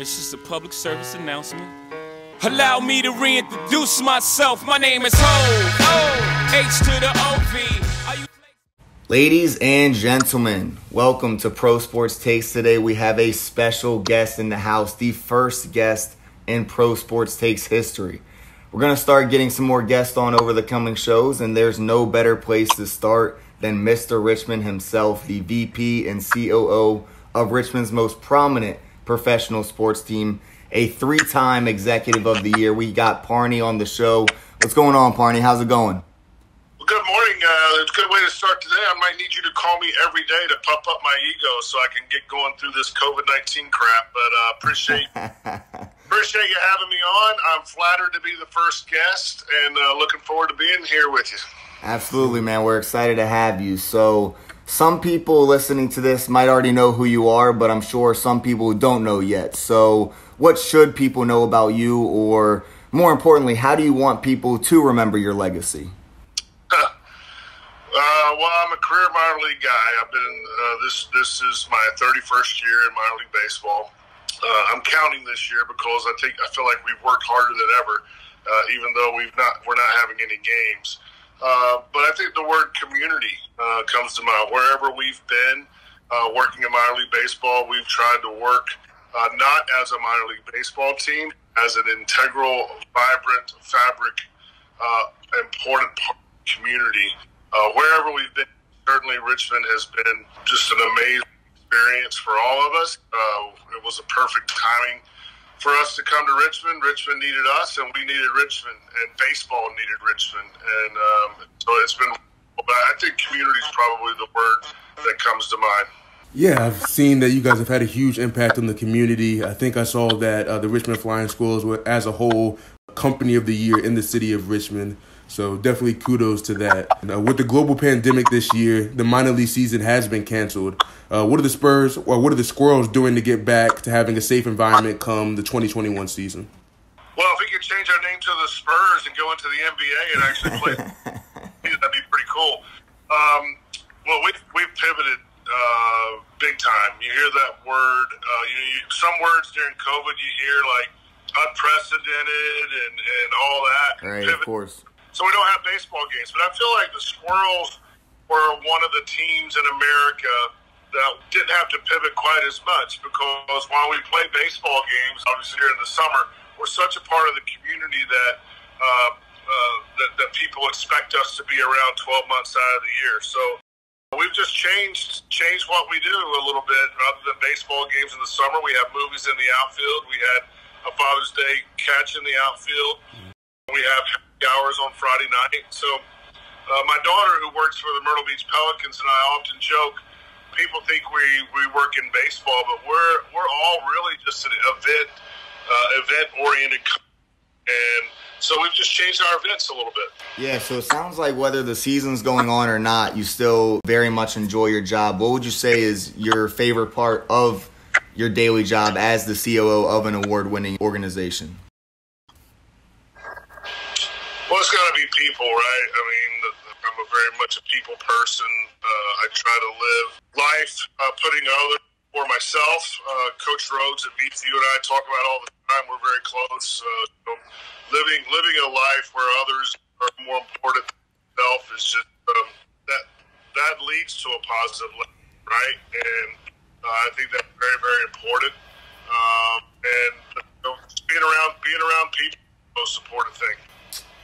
It's just a public service announcement. Allow me to reintroduce myself. My name is Ho, H to the OV. Ladies and gentlemen, welcome to Pro Sports Takes. Today we have a special guest in the house, the first guest in Pro Sports Takes history. We're going to start getting some more guests on over the coming shows, and there's no better place to start than Mr. Richmond himself, the VP and COO of Richmond's most prominent professional sports team, a three-time Executive of the Year. We got Parney on the show. What's going on, Parney? How's it going? Well, good morning. It's a good way to start today. I might need you to call me every day to pump up my ego so I can get going through this COVID-19 crap, but appreciate you having me on. I'm flattered to be the first guest and looking forward to being here with you. Absolutely, man. We're excited to have you. So some people listening to this might already know who you are, but I'm sure some people don't know yet. So what should people know about you, or more importantly, how do you want people to remember your legacy? Well, I'm a career minor league guy. I've been this is my 31st year in minor league baseball. I'm counting this year because I feel like we've worked harder than ever, even though we're not having any games. But I think the word community comes to mind. Wherever we've been working in minor league baseball, we've tried to work not as a minor league baseball team, as an integral, vibrant fabric, important part of the community. Wherever we've been, certainly Richmond has been just an amazing experience for all of us. It was a perfect timing for us to come to Richmond. Richmond needed us, and we needed Richmond, and baseball needed Richmond. And so it's been, but I think community is probably the word that comes to mind. Yeah, I've seen that you guys have had a huge impact on the community. I think I saw that the Richmond Flying Squirrels were, as a whole, Company of the Year in the city of Richmond. So definitely kudos to that. With the global pandemic this year, the minor league season has been canceled. What are the Spurs, or what are the Squirrels doing to get back to having a safe environment come the 2021 season? Well, if we could change our name to the Spurs and go into the NBA and actually play, that'd be pretty cool. Well, we've pivoted big time. You hear that word. Some words during COVID you hear like unprecedented and all that. Right, pivot. Of course. So we don't have baseball games. But I feel like the Squirrels were one of the teams in America that didn't have to pivot quite as much, because while we play baseball games, obviously here in the summer, we're such a part of the community that that people expect us to be around 12 months out of the year. So we've just changed what we do a little bit. Rather than baseball games in the summer, we have movies in the outfield. We had a Father's Day catch in the outfield. We have happy hours on Friday night. So my daughter, who works for the Myrtle Beach Pelicans, and I often joke, people think we work in baseball, but we're all really just an event-oriented company. And so we've just changed our events a little bit. Yeah, so it sounds like whether the season's going on or not, you still very much enjoy your job. What would you say is your favorite part of your daily job as the COO of an award-winning organization? Well, it's got to be people, right? I mean, I'm very much a people person. I try to live life putting others before myself. Coach Rhodes at VCU and I talk about all the time. We're very close. Living a life where others are more important than yourself is just that leads to a positive life, right? And I think that's very, very important. And being around people is the most important thing.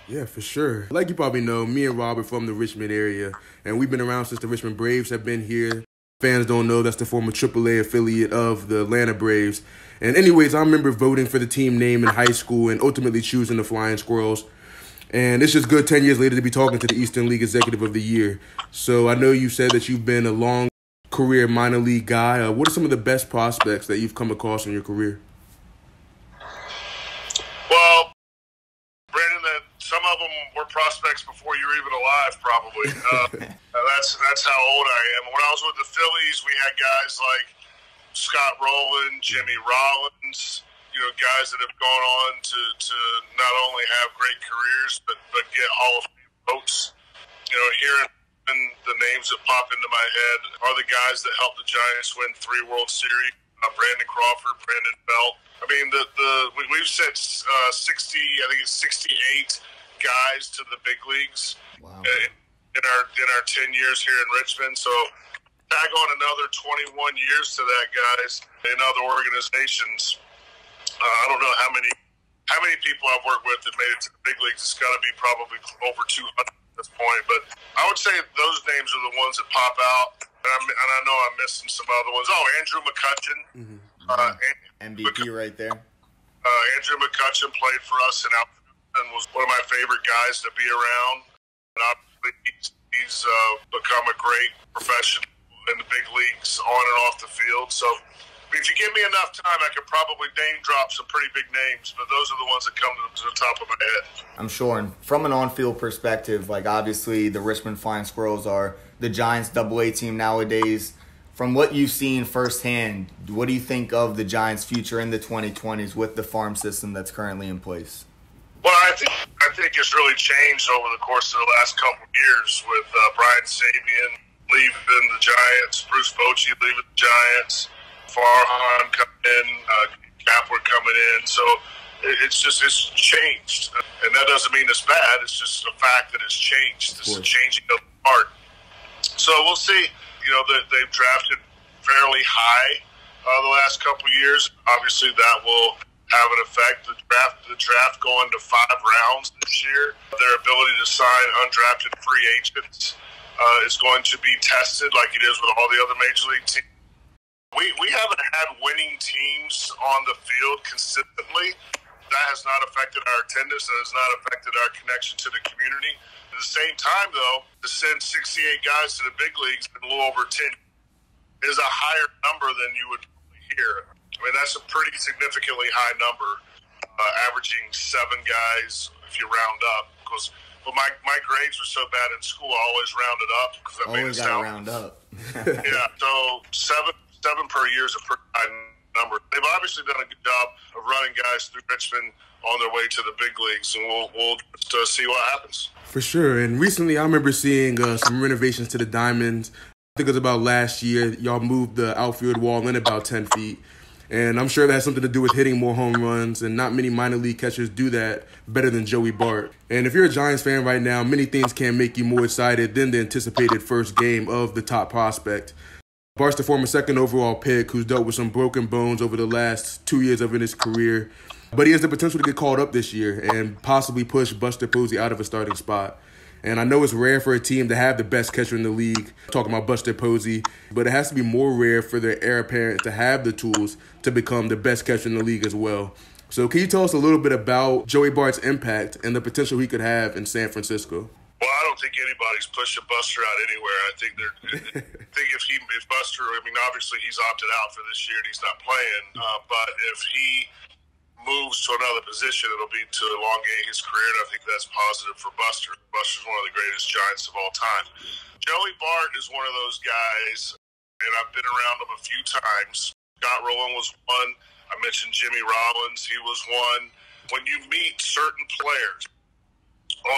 Yeah, for sure. Like you probably know, me and Rob are from the Richmond area, and we've been around since the Richmond Braves have been here. Fans don't know that's the former AAA affiliate of the Atlanta Braves. And anyways, I remember voting for the team name in high school and ultimately choosing the Flying Squirrels. And it's just good 10 years later to be talking to the Eastern League Executive of the Year. So I know you said that you've been a long career minor league guy. What are some of the best prospects that you've come across in your career? Well, Brandon, some of them were prospects before you were even alive, probably. That's how old I am. When I was with the Phillies, we had guys like Scott Rowland, Jimmy Rollins, guys that have gone on to not only have great careers, but get Hall of Fame votes. Here in the names that pop into my head are the guys that helped the Giants win 3 World Series. Brandon Crawford, Brandon Belt. I mean, we've sent 60, I think it's 68 guys to the big leagues. Wow. In our 10 years here in Richmond. So tag on another 21 years to that, guys, in other organizations. I don't know how many people I've worked with that made it to the big leagues. It's got to be probably over 200 at this point. But I would say those names are the ones that pop out. And I know I'm missing some other ones. Oh, Andrew McCutcheon. MVP right there. Andrew McCutcheon played for us in outfield and was one of my favorite guys to be around. And obviously he's become a great professional in the big leagues on and off the field. So if you give me enough time, I could probably name drop some pretty big names, but those are the ones that come to the top of my head. I'm sure. And from an on-field perspective, like obviously the Richmond Flying Squirrels are the Giants' AA team nowadays. From what you've seen firsthand, what do you think of the Giants' future in the 2020s with the farm system that's currently in place? Well, I think it's really changed over the course of the last couple of years with Brian Sabian leaving the Giants, Bruce Bochy leaving the Giants, Farhan coming in, Kapler coming in. So it's changed. And that doesn't mean it's bad. It's just a fact that it's changed. It's a changing of the art. So we'll see. You know, they've drafted fairly high the last couple of years. Obviously, that will have an effect. The draft going to 5 rounds this year. Their ability to sign undrafted free agents is going to be tested like it is with all the other major league teams. We haven't had winning teams on the field consistently. That has not affected our attendance. That has not affected our connection to the community. At the same time, though, to send 68 guys to the big leagues in a little over 10 is a higher number than you would hear. I mean, that's a pretty significantly high number, averaging 7 guys if you round up. Because my grades were so bad in school, I always rounded up because that made it sound. Always got to round up. Yeah, so 7 per year is a pretty high number. They've obviously done a good job of running guys through Richmond on their way to the big leagues, and we'll just see what happens. For sure. And recently I remember seeing some renovations to the diamonds. I think it was about last year. Y'all moved the outfield wall in about 10 feet. And I'm sure that has something to do with hitting more home runs, and not many minor league catchers do that better than Joey Bart. And if you're a Giants fan right now, many things can make you more excited than the anticipated first game of the top prospect. Bart's the former 2nd overall pick who's dealt with some broken bones over the last 2 years of his career. But he has the potential to get called up this year and possibly push Buster Posey out of a starting spot. And I know it's rare for a team to have the best catcher in the league, talking about Buster Posey, but it has to be more rare for their heir apparent to have the tools to become the best catcher in the league as well. So can you tell us a little bit about Joey Bart's impact and the potential he could have in San Francisco? Well, I don't think anybody's pushing Buster out anywhere. I think if Buster, I mean, obviously he's opted out for this year and he's not playing, but if he moves to another position, it'll be to elongate his career, and I think that's positive for Buster. Buster's one of the greatest Giants of all time. Joey Bart is one of those guys, and I've been around him a few times. Scott Rowland was one. I mentioned Jimmy Rollins. He was one. When you meet certain players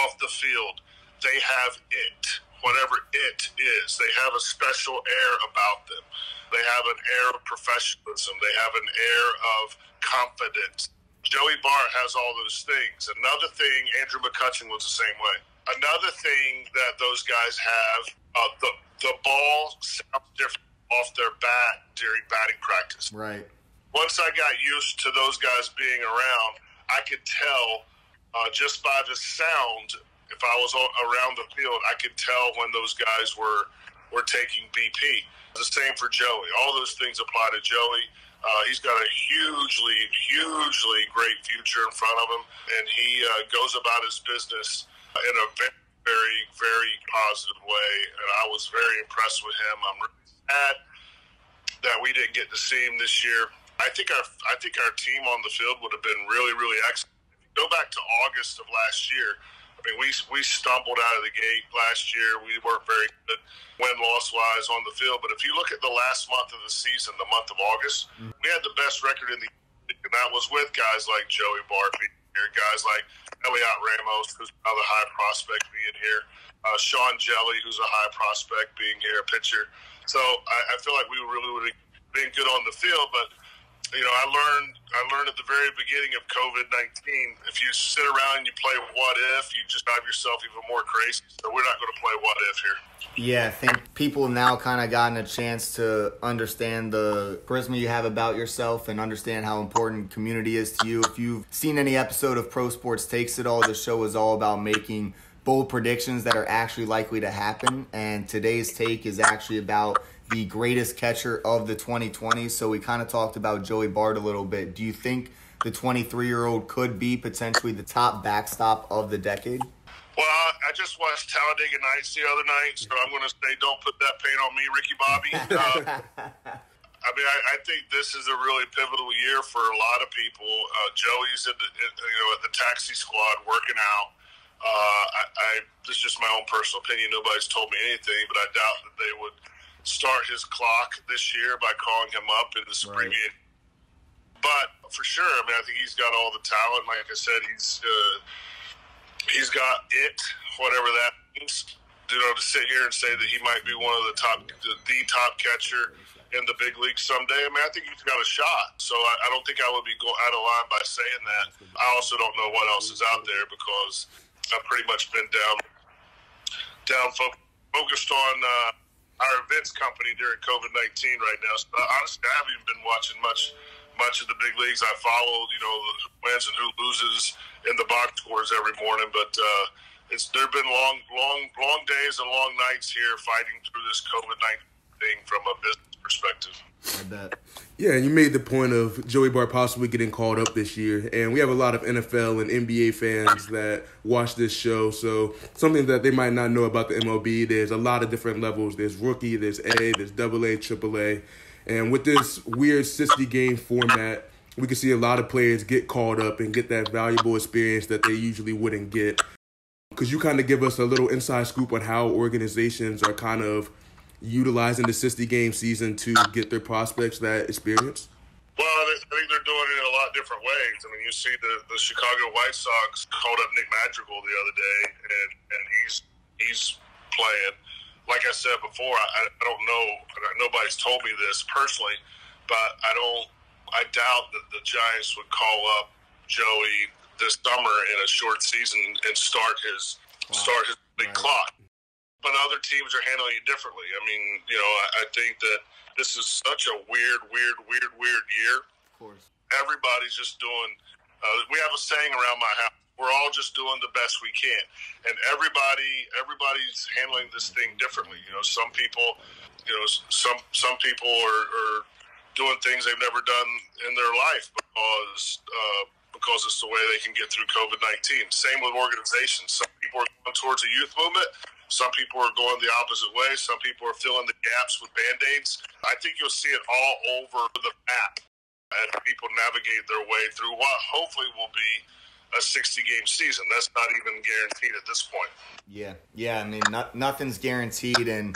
off the field, they have it, whatever it is. They have a special air about them. They have an air of professionalism. They have an air of confidence. Joey Bart has all those things. Another thing, Andrew McCutcheon was the same way. Another thing that those guys have, the ball sounds different off their bat during batting practice. Right. Once I got used to those guys being around, I could tell just by the sound, if I was around the field, I could tell when those guys were taking BP. The same for Joey. All those things apply to Joey. He's got a hugely great future in front of him, and he goes about his business in a very, very, very positive way, and I was very impressed with him. I'm really sad that we didn't get to see him this year. I think our team on the field would have been really, really excellent. If you go back to August of last year, I mean, we stumbled out of the gate last year. We weren't very good win-loss wise on the field. But if you look at the last month of the season, the month of August, we had the best record in the league, and that was with guys like Joey Bart being here, guys like Elliot Ramos, who's another high prospect being here, Sean Jelly, who's a high prospect being here, a pitcher. So I feel like we really would have being good on the field, but I learned at the very beginning of COVID-19, if you sit around and you play what if, you just drive yourself even more crazy. So we're not going to play what if here. Yeah, I think people have now kind of gotten a chance to understand the charisma you have about yourself and understand how important community is to you. If you've seen any episode of Pro Sports Takes It All, the show is all about making bold predictions that are actually likely to happen. And today's take is actually about the greatest catcher of the 2020s. So we kind of talked about Joey Bart a little bit. Do you think the 23-year-old could be potentially the top backstop of the decade? Well, I just watched Talladega Nights the other night, so I'm going to say don't put that pain on me, Ricky Bobby. I think this is a really pivotal year for a lot of people. Joey's at the taxi squad working out. This is just my own personal opinion. Nobody's told me anything, but I doubt that they would start his clock this year by calling him up in this abbreviated. But for sure, I think he's got all the talent. Like I said, he's got it, whatever that means. To sit here and say that he might be one of the top catcher in the big leagues someday. I think he's got a shot. So I don't think I would be going out of line by saying that. I also don't know what else is out there because I've pretty much been focused on our events company during COVID-19 right now. So honestly, I haven't even been watching much of the big leagues. I follow, who wins and who loses in the box scores every morning. But there have been long days and long nights here fighting through this COVID-19 thing from a business perspective. I bet. Yeah, and you made the point of Joey Bart possibly getting called up this year. And we have a lot of NFL and NBA fans that watch this show. So something that they might not know about the MLB, there's a lot of different levels. There's rookie, there's A, there's AA, AAA. And with this weird 60-game format, we can see a lot of players get called up and get that valuable experience that they usually wouldn't get. Could you kind of give us a little inside scoop on how organizations are kind of utilizing the 60-game season to get their prospects that experience? Well, I think they're doing it in a lot of different ways. You see the Chicago White Sox called up Nick Madrigal the other day, and he's playing. Like I said before, I don't know. Nobody's told me this personally, but I doubt that the Giants would call up Joey this summer in a short season and start his big clock. But other teams are handling it differently. I think that this is such a weird year. Of course. Everybody's just doing we have a saying around my house, we're all just doing the best we can. And everybody's handling this thing differently. Some people some people are doing things they've never done in their life because it's the way they can get through COVID-19. Same with organizations. Some people are going towards a youth movement. Some people are going the opposite way. Some people are filling the gaps with Band-Aids. I think you'll see it all over the map as people navigate their way through what hopefully will be a 60-game season. That's not even guaranteed at this point. Yeah. Nothing's guaranteed. And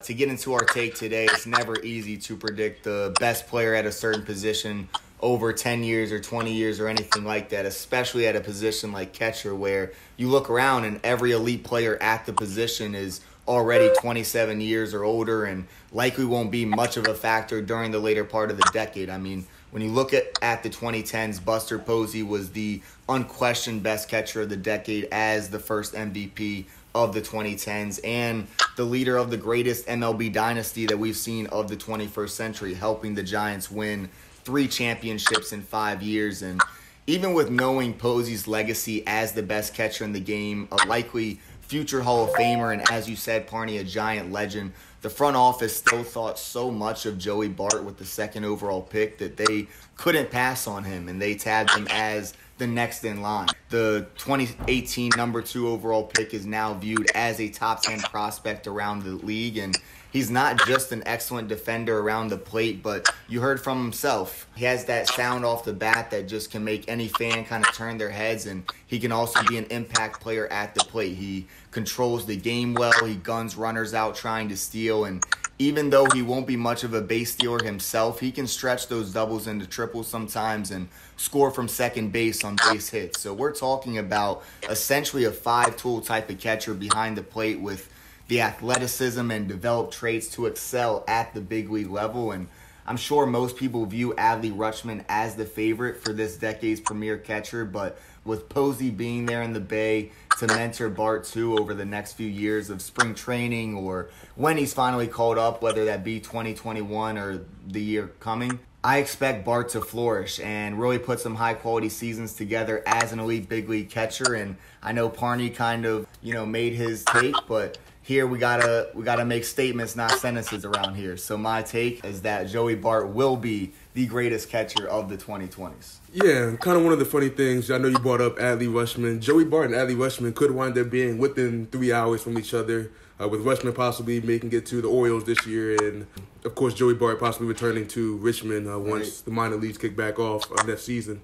to get into our take today, it's never easy to predict the best player at a certain position over 10 years or 20 years or anything like that, especially at a position like catcher where you look around and every elite player at the position is already 27 years or older and likely won't be much of a factor during the later part of the decade. When you look at the 2010s, Buster Posey was the unquestioned best catcher of the decade as the first MVP of the 2010s and the leader of the greatest MLB dynasty that we've seen of the 21st century, helping the Giants win 3 championships in 5 years. And even with knowing Posey's legacy as the best catcher in the game, a likely future Hall of Famer, and as you said, Parney, a Giant legend, the front office still thought so much of Joey Bart with the 2nd overall pick that they couldn't pass on him, and they tabbed him as the next in line. The 2018 number 2 overall pick is now viewed as a top 10 prospect around the league, and he's not just an excellent defender around the plate, but you heard from himself. He has that sound off the bat that just can make any fan kind of turn their heads, and he can also be an impact player at the plate. He controls the game well. He guns runners out trying to steal, and even though he won't be much of a base stealer himself, he can stretch those doubles into triples sometimes and score from second base on base hits. So we're talking about essentially a 5-tool type of catcher behind the plate with the athleticism and developed traits to excel at the big league level. And I'm sure most people view Adley Rutschman as the favorite for this decade's premier catcher, but with Posey being there in the Bay to mentor Bart too over the next few years of spring training or when he's finally called up, whether that be 2021 or the year coming, I expect Bart to flourish and really put some high-quality seasons together as an elite big league catcher. And I know Parney kind of, made his take, but here we gotta make statements, not sentences around here. So my take is that Joey Bart will be the greatest catcher of the 2020s. Yeah, kind of one of the funny things, I know you brought up Adley Rutschman. Joey Bart and Adley Rutschman could wind up being within 3 hours from each other, with Rutschman possibly making it to the Orioles this year, and of course Joey Bart possibly returning to Richmond once the minor leagues kick back off next season.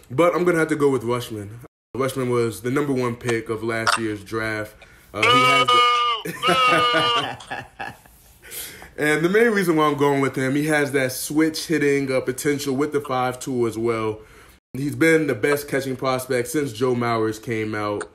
But I'm going to have to go with Rutschman. Rutschman was the #1 pick of last year's draft. He has and the main reason why I'm going with him, he has that switch hitting potential with the 5 tool as well. He's been the best catching prospect since Joe Mauers came out.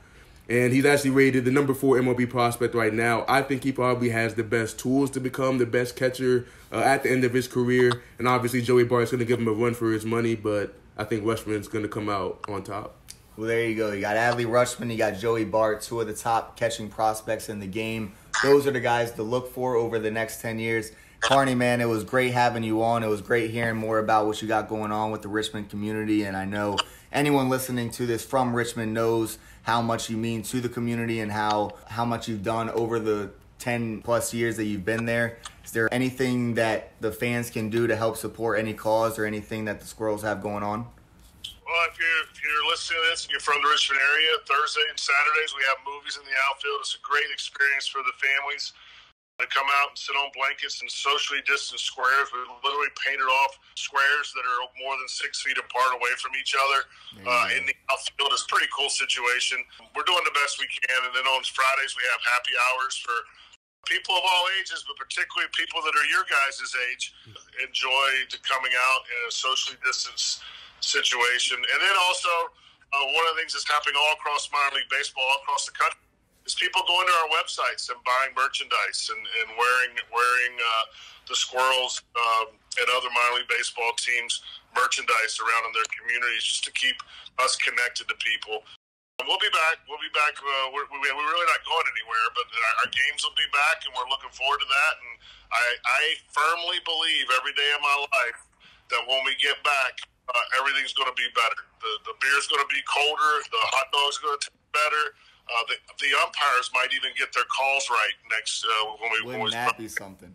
And he's actually rated the #4 MLB prospect right now. I think he probably has the best tools to become the best catcher at the end of his career. And obviously Joey Bart's going to give him a run for his money, but I think Rutschman's going to come out on top. Well, there you go. You got Adley Rutschman, you got Joey Bart, 2 of the top catching prospects in the game. Those are the guys to look for over the next 10 years. Parney, man, it was great having you on. It was great hearing more about what you got going on with the Richmond community. And I know anyone listening to this from Richmond knows how much you mean to the community and how much you've done over the 10-plus years that you've been there. Is there anything that the fans can do to help support any cause or anything that the Squirrels have going on? Well, if you're listening to this and you're from the Richmond area, Thursday and Saturdays we have movies in the outfield. It's a great experience for the families to come out and sit on blankets and socially distance squares. We literally painted off squares that are more than 6 feet apart away from each other in the outfield. It's a pretty cool situation. We're doing the best we can. And then on Fridays we have happy hours for people of all ages, but particularly people that are your guys' age, enjoy coming out in a socially distanced situation. And then also one of the things that's happening all across minor league baseball, all across the country, is people going to our websites and buying merchandise and wearing the Squirrels and other minor league baseball teams merchandise around in their communities just to keep us connected to people. We'll be back. We're really not going anywhere, but our games will be back, and we're looking forward to that. And I firmly believe every day of my life that when we get back, everything's going to be better. The beer's going to be colder. The hot dog's going to taste better. The umpires might even get their calls right next Wouldn't that be something?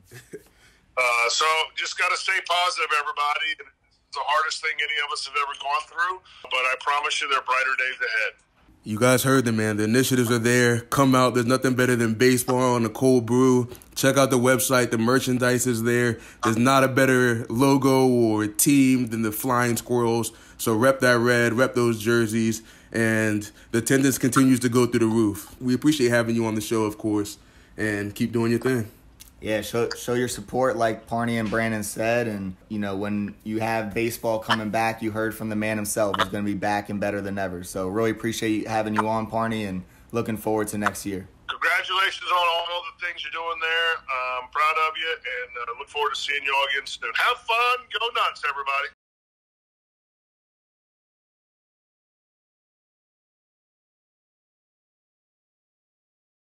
So just got to stay positive, everybody. It's the hardest thing any of us have ever gone through, but I promise you there are brighter days ahead. You guys heard them, man. The initiatives are there. Come out. There's nothing better than baseball and a cold brew. Check out the website. The merchandise is there. There's not a better logo or team than the Flying Squirrels. So rep that red, rep those jerseys, and the attendance continues to go through the roof. We appreciate having you on the show, of course, and keep doing your thing. Yeah, show your support like Parney and Brandon said. And, when you have baseball coming back, you heard from the man himself. He's going to be back and better than ever. So really appreciate having you on, Parney, and looking forward to next year. Congratulations on all the things you're doing there. I'm proud of you, and look forward to seeing you all again soon. Have fun. Go nuts, everybody.